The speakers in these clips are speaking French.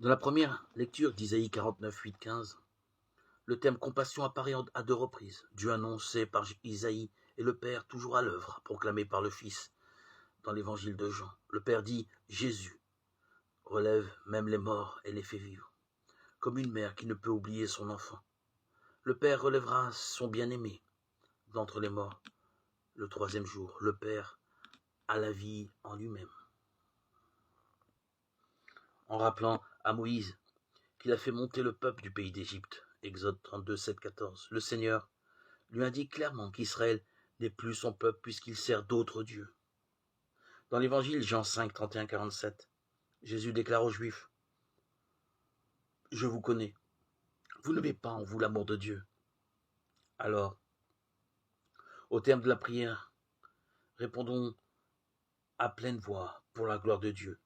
Dans la première lecture d'Isaïe 49, 8, 15, le thème compassion apparaît à deux reprises. Dieu annoncé par Isaïe et le Père toujours à l'œuvre, proclamé par le Fils dans l'évangile de Jean. Le Père dit « Jésus relève même les morts et les fait vivre », comme une mère qui ne peut oublier son enfant. Le Père relèvera son bien-aimé d'entre les morts le troisième jour. Le Père a la vie en lui-même. En rappelant à Moïse qu'il a fait monter le peuple du pays d'Égypte, Exode 32, 7, 14, le Seigneur lui indique clairement qu'Israël n'est plus son peuple puisqu'il sert d'autres dieux. Dans l'évangile Jean 5, 31, 47, Jésus déclare aux Juifs « Je vous connais, vous n'avez pas en vous l'amour de Dieu. » Alors, au terme de la prière, répondons à pleine voix pour la gloire de Dieu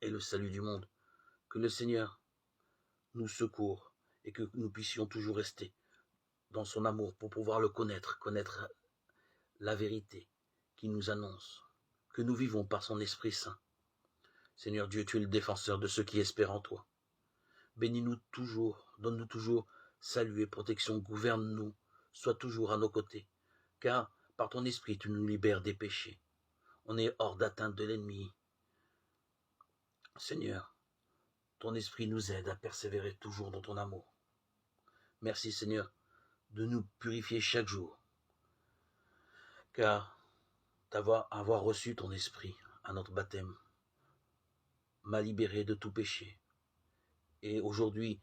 et le salut du monde. Que le Seigneur nous secourt et que nous puissions toujours rester dans son amour pour pouvoir le connaître la vérité qu'il nous annonce, que nous vivons par son Esprit Saint. Seigneur Dieu, tu es le défenseur de ceux qui espèrent en toi. Bénis-nous toujours, donne-nous toujours salut et protection, gouverne-nous, sois toujours à nos côtés, car par ton Esprit tu nous libères des péchés. On est hors d'atteinte de l'ennemi. Seigneur, ton Esprit nous aide à persévérer toujours dans ton amour. Merci Seigneur de nous purifier chaque jour, car avoir reçu ton Esprit à notre baptême m'a libéré de tout péché. Et aujourd'hui,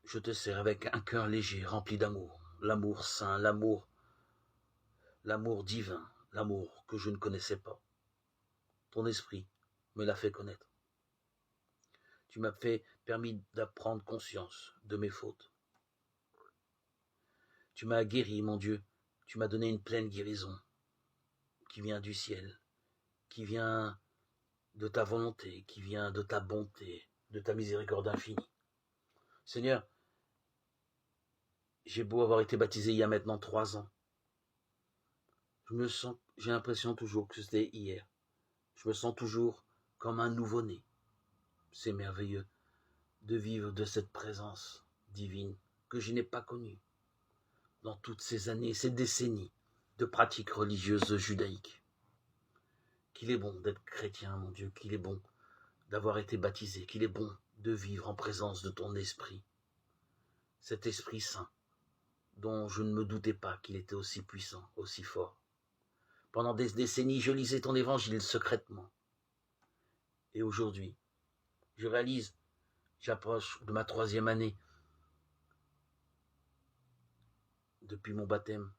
je te sers avec un cœur léger, rempli d'amour, l'amour saint, l'amour divin, l'amour que je ne connaissais pas. Ton Esprit me l'a fait connaître. Tu m'as permis d'apprendre conscience de mes fautes. Tu m'as guéri, mon Dieu, tu m'as donné une pleine guérison qui vient du ciel, qui vient de ta volonté, qui vient de ta bonté, de ta miséricorde infinie. Seigneur, j'ai beau avoir été baptisé il y a maintenant 3 ans. J'ai l'impression toujours que c'était hier. Je me sens toujours comme un nouveau-né. C'est merveilleux de vivre de cette présence divine que je n'ai pas connue dans toutes ces années, ces décennies de pratiques religieuses judaïques. Qu'il est bon d'être chrétien, mon Dieu, qu'il est bon d'avoir été baptisé, qu'il est bon de vivre en présence de ton Esprit, cet Esprit Saint, dont je ne me doutais pas qu'il était aussi puissant, aussi fort. Pendant des décennies, je lisais ton évangile secrètement. Et aujourd'hui, je réalise, j'approche de ma 3e année. Depuis mon baptême,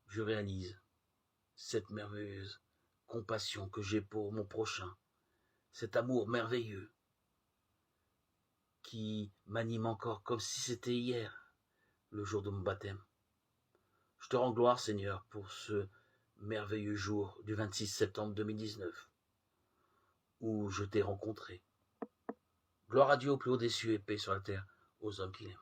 je réalise cette merveilleuse compassion que j'ai pour mon prochain, cet amour merveilleux qui m'anime encore comme si c'était hier, le jour de mon baptême. Je te rends gloire, Seigneur, pour ce merveilleux jour du 26 septembre 2019, où je t'ai rencontré. Gloire à Dieu au plus haut des cieux et paix sur la terre aux hommes qu'il aime.